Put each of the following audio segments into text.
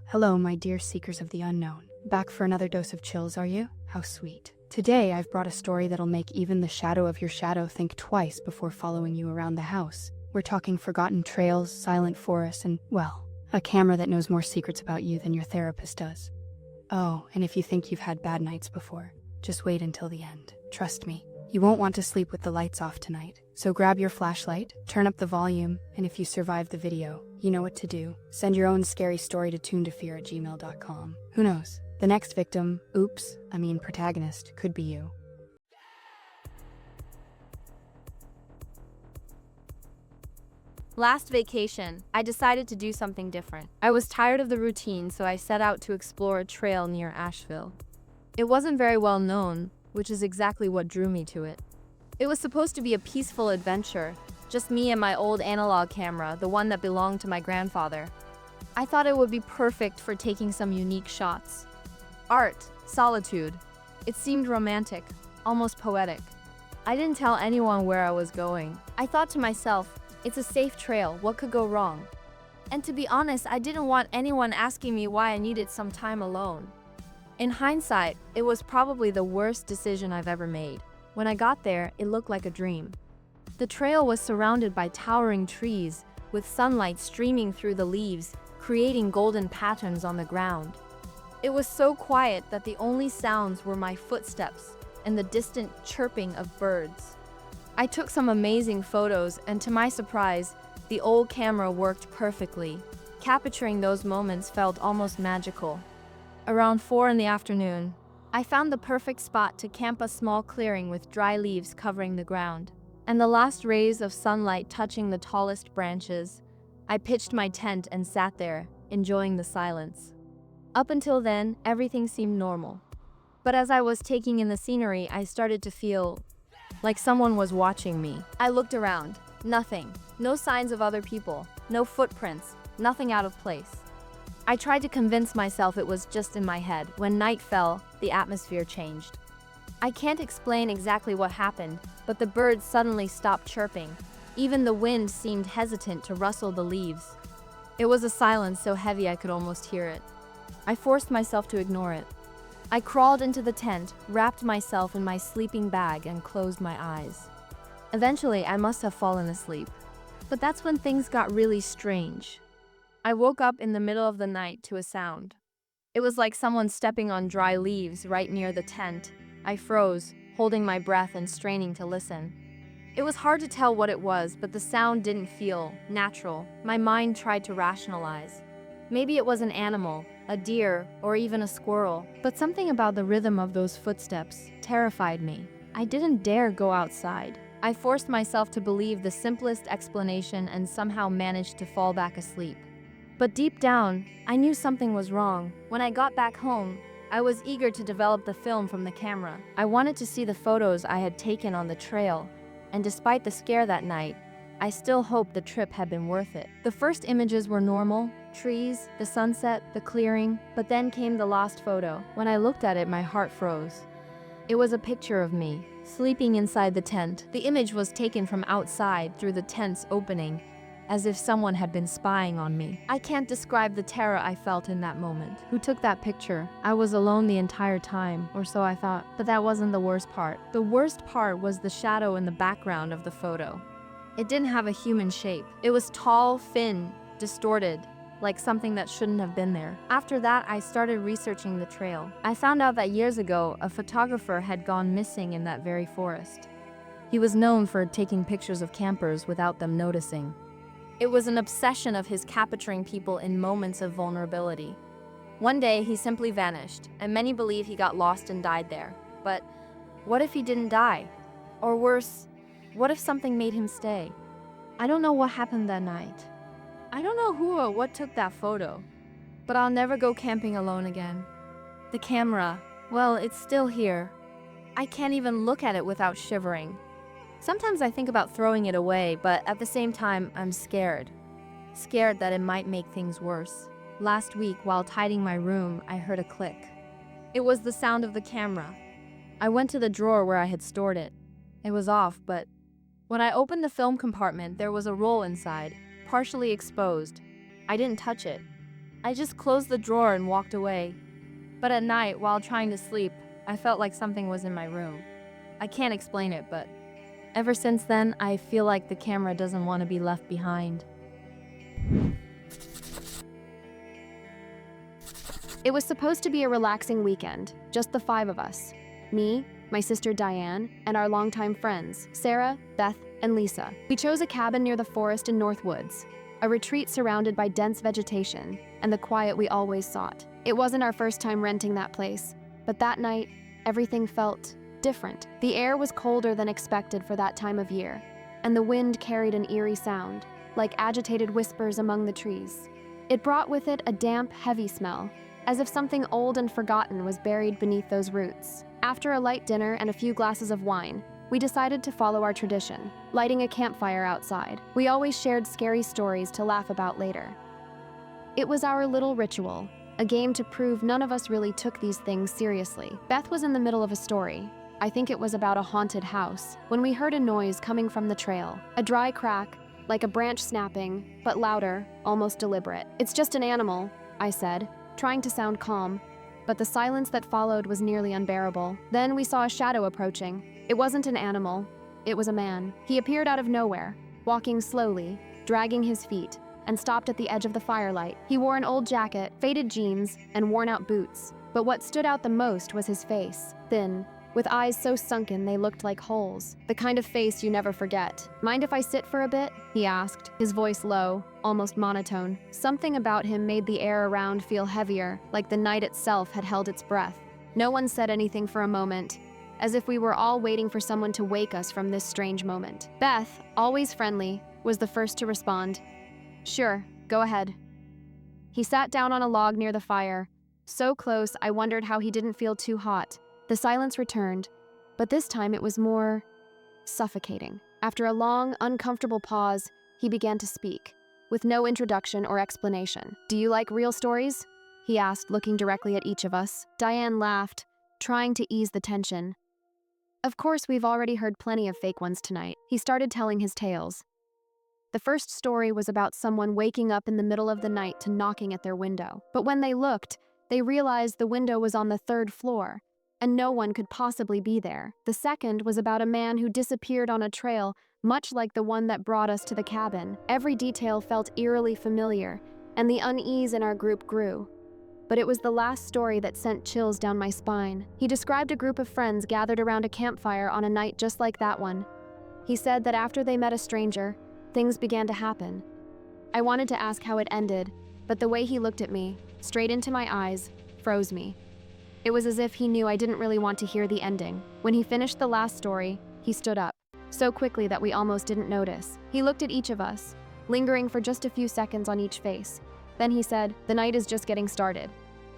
Hello, my dear seekers of the unknown. Back for another dose of chills, are you? How sweet. Today, I've brought a story that'll make even the shadow of your shadow think twice before following you around the house. We're talking forgotten trails, silent forests, and, well, a camera that knows more secrets about you than your therapist does. Oh, and if you think you've had bad nights before, just wait until the end. Trust me, you won't want to sleep with the lights off tonight. So grab your flashlight, turn up the volume, and if you survive the video, you know what to do. Send your own scary story to tunedtofear@gmail.com. Who knows? The next victim, protagonist, could be you. Last vacation, I decided to do something different. I was tired of the routine, so I set out to explore a trail near Asheville. It wasn't very well known, which is exactly what drew me to it. It was supposed to be a peaceful adventure, just me and my old analog camera, the one that belonged to my grandfather. I thought it would be perfect for taking some unique shots. Art, solitude. It seemed romantic, almost poetic. I didn't tell anyone where I was going. I thought to myself, it's a safe trail, what could go wrong? And to be honest, I didn't want anyone asking me why I needed some time alone. In hindsight, it was probably the worst decision I've ever made. When I got there, it looked like a dream. The trail was surrounded by towering trees, with sunlight streaming through the leaves, creating golden patterns on the ground. It was so quiet that the only sounds were my footsteps and the distant chirping of birds. I took some amazing photos, and to my surprise, the old camera worked perfectly. Capturing those moments felt almost magical. Around 4 in the afternoon, I found the perfect spot to camp, a small clearing with dry leaves covering the ground, and the last rays of sunlight touching the tallest branches. I pitched my tent and sat there, enjoying the silence. Up until then, everything seemed normal. But as I was taking in the scenery, I started to feel like someone was watching me. I looked around. Nothing. No signs of other people. No footprints. Nothing out of place. I tried to convince myself it was just in my head. When night fell, the atmosphere changed. I can't explain exactly what happened, but the birds suddenly stopped chirping. Even the wind seemed hesitant to rustle the leaves. It was a silence so heavy I could almost hear it. I forced myself to ignore it. I crawled into the tent, wrapped myself in my sleeping bag, and closed my eyes. Eventually, I must have fallen asleep. But that's when things got really strange. I woke up in the middle of the night to a sound. It was like someone stepping on dry leaves right near the tent. I froze, holding my breath and straining to listen. It was hard to tell what it was, but the sound didn't feel natural. My mind tried to rationalize. Maybe it was an animal, a deer, or even a squirrel. But something about the rhythm of those footsteps terrified me. I didn't dare go outside. I forced myself to believe the simplest explanation and somehow managed to fall back asleep. But deep down, I knew something was wrong. When I got back home, I was eager to develop the film from the camera. I wanted to see the photos I had taken on the trail, and despite the scare that night, I still hoped the trip had been worth it. The first images were normal, trees, the sunset, the clearing, but then came the lost photo. When I looked at it, my heart froze. It was a picture of me, sleeping inside the tent. The image was taken from outside through the tent's opening, as if someone had been spying on me. I can't describe the terror I felt in that moment. Who took that picture? I was alone the entire time, or so I thought. But that wasn't the worst part. The worst part was the shadow in the background of the photo. It didn't have a human shape. It was tall, thin, distorted, like something that shouldn't have been there. After that, I started researching the trail. I found out that years ago, a photographer had gone missing in that very forest. He was known for taking pictures of campers without them noticing. It was an obsession of his capturing people in moments of vulnerability. One day, he simply vanished, and many believe he got lost and died there. But what if he didn't die? Or worse, what if something made him stay? I don't know what happened that night. I don't know who or what took that photo, but I'll never go camping alone again. The camera, well, it's still here. I can't even look at it without shivering. Sometimes I think about throwing it away, but at the same time, I'm scared. Scared that it might make things worse. Last week, while tidying my room, I heard a click. It was the sound of the camera. I went to the drawer where I had stored it. It was off, but when I opened the film compartment, there was a roll inside, partially exposed. I didn't touch it. I just closed the drawer and walked away. But at night, while trying to sleep, I felt like something was in my room. I can't explain it, but ever since then, I feel like the camera doesn't want to be left behind. It was supposed to be a relaxing weekend, just the 5 of us. Me, my sister Diane, and our longtime friends, Sarah, Beth, and Lisa. We chose a cabin near the forest in North Woods, a retreat surrounded by dense vegetation and the quiet we always sought. It wasn't our first time renting that place, but that night, everything felt different. The air was colder than expected for that time of year, and the wind carried an eerie sound, like agitated whispers among the trees. It brought with it a damp, heavy smell, as if something old and forgotten was buried beneath those roots. After a light dinner and a few glasses of wine, we decided to follow our tradition, lighting a campfire outside. We always shared scary stories to laugh about later. It was our little ritual, a game to prove none of us really took these things seriously. Beth was in the middle of a story. I think it was about a haunted house, when we heard a noise coming from the trail. A dry crack, like a branch snapping, but louder, almost deliberate. "It's just an animal," I said, trying to sound calm, but the silence that followed was nearly unbearable. Then we saw a shadow approaching. It wasn't an animal, it was a man. He appeared out of nowhere, walking slowly, dragging his feet, and stopped at the edge of the firelight. He wore an old jacket, faded jeans, and worn-out boots. But what stood out the most was his face, thin, with eyes so sunken they looked like holes. The kind of face you never forget. "Mind if I sit for a bit?" he asked, his voice low, almost monotone. Something about him made the air around feel heavier, like the night itself had held its breath. No one said anything for a moment, as if we were all waiting for someone to wake us from this strange moment. Beth, always friendly, was the first to respond. "Sure, go ahead." He sat down on a log near the fire, so close I wondered how he didn't feel too hot. The silence returned, but this time it was more suffocating. After a long, uncomfortable pause, he began to speak, with no introduction or explanation. "Do you like real stories?" he asked, looking directly at each of us. Diane laughed, trying to ease the tension. "Of course, we've already heard plenty of fake ones tonight." He started telling his tales. The first story was about someone waking up in the middle of the night to knocking at their window. But when they looked, they realized the window was on the 3rd floor, and no one could possibly be there. The second was about a man who disappeared on a trail, much like the one that brought us to the cabin. Every detail felt eerily familiar, and the unease in our group grew. But it was the last story that sent chills down my spine. He described a group of friends gathered around a campfire on a night just like that one. He said that after they met a stranger, things began to happen. I wanted to ask how it ended, but the way he looked at me, straight into my eyes, froze me. It was as if he knew I didn't really want to hear the ending. When he finished the last story, he stood up, so quickly that we almost didn't notice. He looked at each of us, lingering for just a few seconds on each face. Then he said, "The night is just getting started.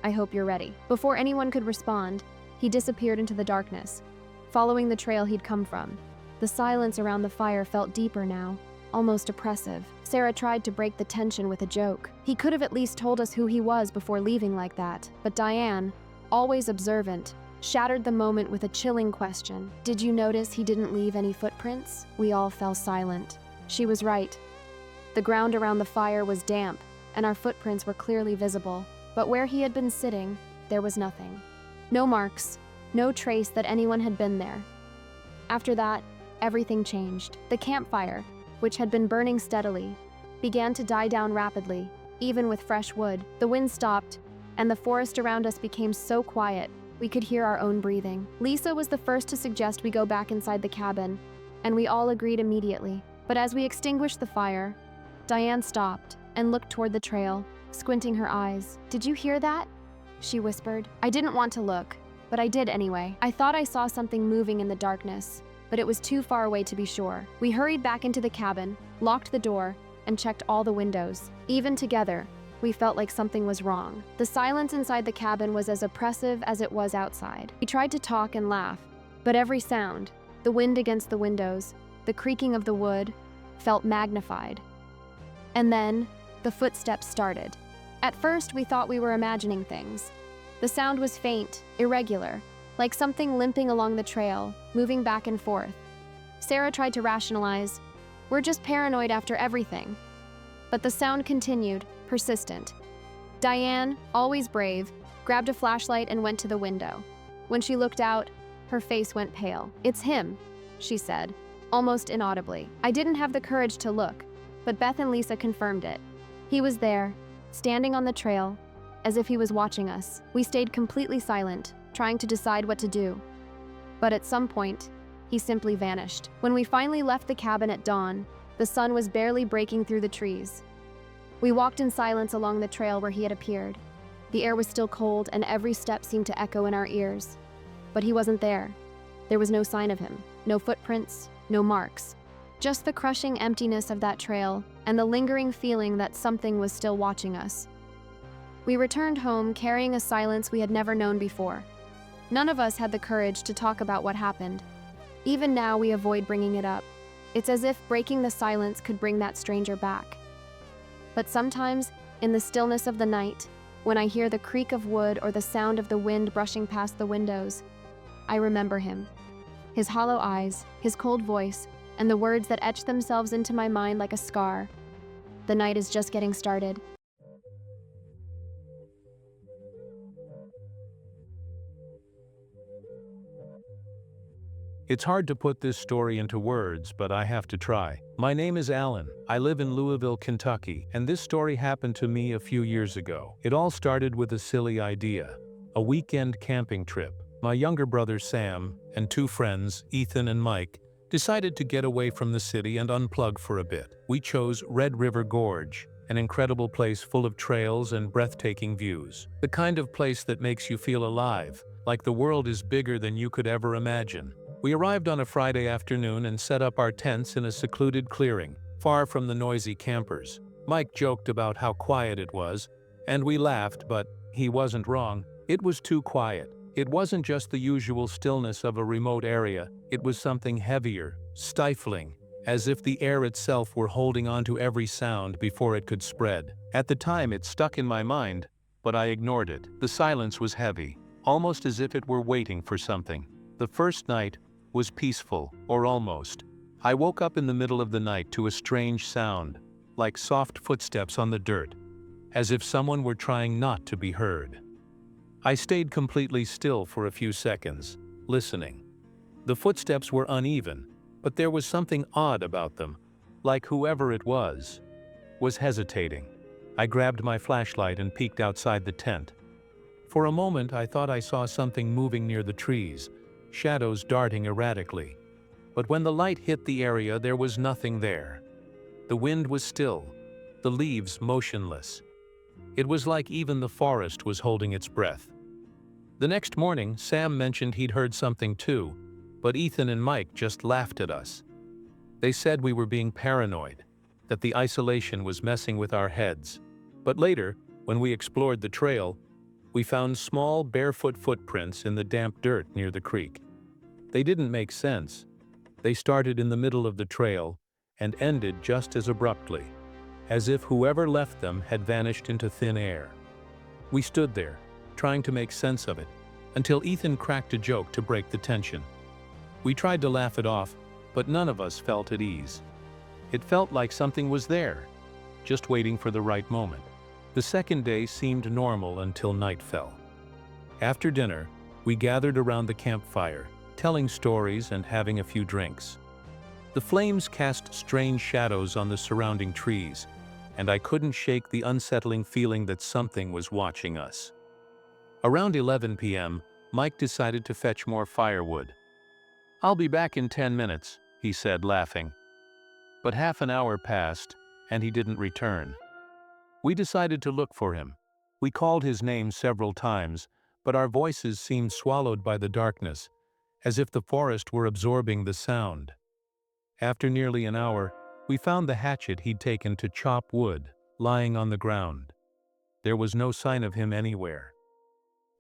I hope you're ready." Before anyone could respond, he disappeared into the darkness, following the trail he'd come from. The silence around the fire felt deeper now, almost oppressive. Sarah tried to break the tension with a joke. "He could have at least told us who he was before leaving like that." But Diane, always observant, shattered the moment with a chilling question. "Did you notice he didn't leave any footprints?" We all fell silent. She was right. The ground around the fire was damp, and our footprints were clearly visible. But where he had been sitting, there was nothing. No marks, no trace that anyone had been there. After that, everything changed. The campfire, which had been burning steadily, began to die down rapidly, even with fresh wood. The wind stopped, and the forest around us became so quiet, we could hear our own breathing. Lisa was the first to suggest we go back inside the cabin, and we all agreed immediately. But as we extinguished the fire, Diane stopped and looked toward the trail, squinting her eyes. "Did you hear that?" she whispered. I didn't want to look, but I did anyway. I thought I saw something moving in the darkness, but it was too far away to be sure. We hurried back into the cabin, locked the door, and checked all the windows. Even together, we felt like something was wrong. The silence inside the cabin was as oppressive as it was outside. We tried to talk and laugh, but every sound, the wind against the windows, the creaking of the wood, felt magnified. And then, the footsteps started. At first, we thought we were imagining things. The sound was faint, irregular, like something limping along the trail, moving back and forth. Sarah tried to rationalize, "We're just paranoid after everything." But the sound continued, persistent. Diane, always brave, grabbed a flashlight and went to the window. When she looked out, her face went pale. "It's him," she said, almost inaudibly. I didn't have the courage to look, but Beth and Lisa confirmed it. He was there, standing on the trail, as if he was watching us. We stayed completely silent, trying to decide what to do. But at some point, he simply vanished. When we finally left the cabin at dawn, the sun was barely breaking through the trees. We walked in silence along the trail where he had appeared. The air was still cold, and every step seemed to echo in our ears. But he wasn't there. There was no sign of him, no footprints, no marks. Just the crushing emptiness of that trail and the lingering feeling that something was still watching us. We returned home carrying a silence we had never known before. None of us had the courage to talk about what happened. Even now, we avoid bringing it up. It's as if breaking the silence could bring that stranger back. But sometimes, in the stillness of the night, when I hear the creak of wood or the sound of the wind brushing past the windows, I remember him. His hollow eyes, his cold voice, and the words that etch themselves into my mind like a scar. The night is just getting started. It's hard to put this story into words, but I have to try. My name is Alan. I live in Louisville, Kentucky, and this story happened to me a few years ago. It all started with a silly idea. A weekend camping trip. My younger brother Sam and two friends, Ethan and Mike, decided to get away from the city and unplug for a bit. We chose Red River Gorge, an incredible place full of trails and breathtaking views. The kind of place that makes you feel alive, like the world is bigger than you could ever imagine. We arrived on a Friday afternoon and set up our tents in a secluded clearing, far from the noisy campers. Mike joked about how quiet it was, and we laughed, but he wasn't wrong. It was too quiet. It wasn't just the usual stillness of a remote area, it was something heavier, stifling, as if the air itself were holding on to every sound before it could spread. At the time, it stuck in my mind, but I ignored it. The silence was heavy, almost as if it were waiting for something. The first night was peaceful, or almost. I woke up in the middle of the night to a strange sound, like soft footsteps on the dirt, as if someone were trying not to be heard. I stayed completely still for a few seconds, listening. The footsteps were uneven, but there was something odd about them, like whoever it was hesitating. I grabbed my flashlight and peeked outside the tent. For a moment, I thought I saw something moving near the trees, shadows darting erratically. But when the light hit the area, there was nothing there. The wind was still, the leaves motionless. It was like even the forest was holding its breath. The next morning, Sam mentioned he'd heard something too, but Ethan and Mike just laughed at us. They said we were being paranoid, that the isolation was messing with our heads. But later, when we explored the trail, we found small, barefoot footprints in the damp dirt near the creek. They didn't make sense. They started in the middle of the trail and ended just as abruptly, as if whoever left them had vanished into thin air. We stood there, trying to make sense of it, until Ethan cracked a joke to break the tension. We tried to laugh it off, but none of us felt at ease. It felt like something was there, just waiting for the right moment. The second day seemed normal until night fell. After dinner, we gathered around the campfire, telling stories and having a few drinks. The flames cast strange shadows on the surrounding trees, and I couldn't shake the unsettling feeling that something was watching us. Around 11 p.m., Mike decided to fetch more firewood. "I'll be back in 10 minutes, he said, laughing. But half an hour passed, and he didn't return. We decided to look for him. We called his name several times, but our voices seemed swallowed by the darkness, as if the forest were absorbing the sound. After nearly an hour, we found the hatchet he'd taken to chop wood, lying on the ground. There was no sign of him anywhere.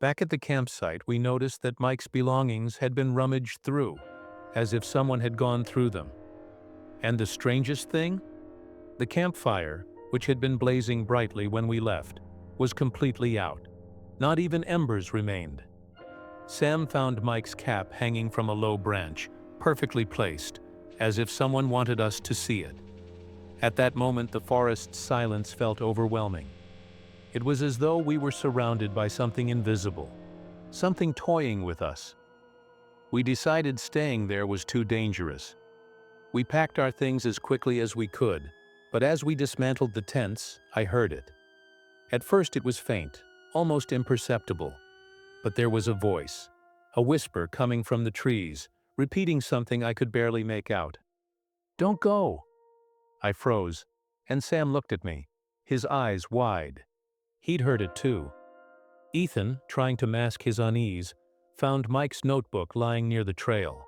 Back at the campsite, we noticed that Mike's belongings had been rummaged through, as if someone had gone through them. And the strangest thing? The campfire, which had been blazing brightly when we left, was completely out. Not even embers remained. Sam found Mike's cap hanging from a low branch, perfectly placed, as if someone wanted us to see it. At that moment, the forest's silence felt overwhelming. It was as though we were surrounded by something invisible, something toying with us. We decided staying there was too dangerous. We packed our things as quickly as we could, but as we dismantled the tents, I heard it. At first it was faint, almost imperceptible, but there was a voice, a whisper coming from the trees, repeating something I could barely make out. "Don't go!" I froze, and Sam looked at me, his eyes wide. He'd heard it too. Ethan, trying to mask his unease, found Mike's notebook lying near the trail.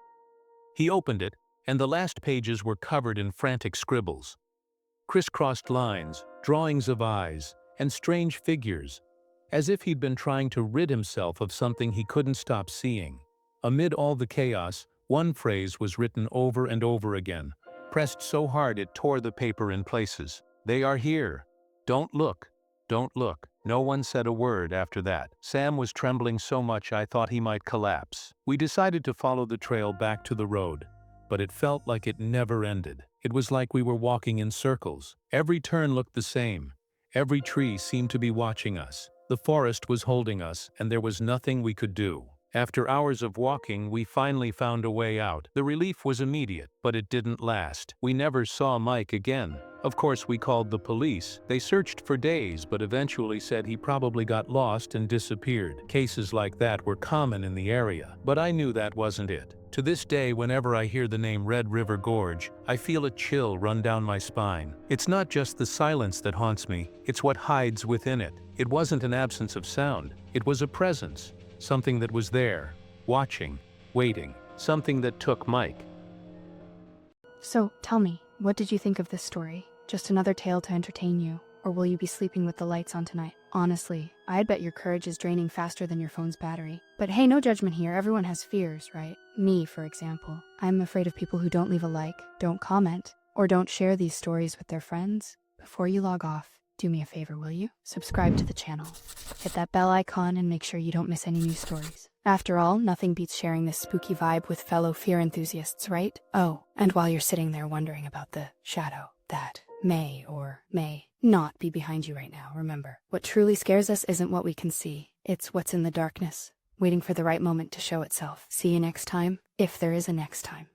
He opened it, and the last pages were covered in frantic scribbles. Crisscrossed lines, drawings of eyes, and strange figures, as if he'd been trying to rid himself of something he couldn't stop seeing. Amid all the chaos, one phrase was written over and over again, pressed so hard it tore the paper in places. "They are here. Don't look. Don't look." No one said a word after that. Sam was trembling so much I thought he might collapse. We decided to follow the trail back to the road, but it felt like it never ended. It was like we were walking in circles. Every turn looked the same. Every tree seemed to be watching us. The forest was holding us, and there was nothing we could do. After hours of walking, we finally found a way out. The relief was immediate, but it didn't last. We never saw Mike again. Of course, we called the police. They searched for days, but eventually said he probably got lost and disappeared. Cases like that were common in the area, but I knew that wasn't it. To this day, whenever I hear the name Red River Gorge, I feel a chill run down my spine. It's not just the silence that haunts me, it's what hides within it. It wasn't an absence of sound, it was a presence. Something that was there, watching, waiting, something that took Mike. So, tell me, what did you think of this story? Just another tale to entertain you? Or will you be sleeping with the lights on tonight? Honestly, I'd bet your courage is draining faster than your phone's battery. But hey, no judgment here, everyone has fears, right? Me, for example. I'm afraid of people who don't leave a like, don't comment, or don't share these stories with their friends. Before you log off, do me a favor, will you? Subscribe to the channel. Hit that bell icon and make sure you don't miss any new stories. After all, nothing beats sharing this spooky vibe with fellow fear enthusiasts, right? Oh, and while you're sitting there wondering about the shadow that may or may not be behind you right now, remember, what truly scares us isn't what we can see. It's what's in the darkness, waiting for the right moment to show itself. See you next time, if there is a next time.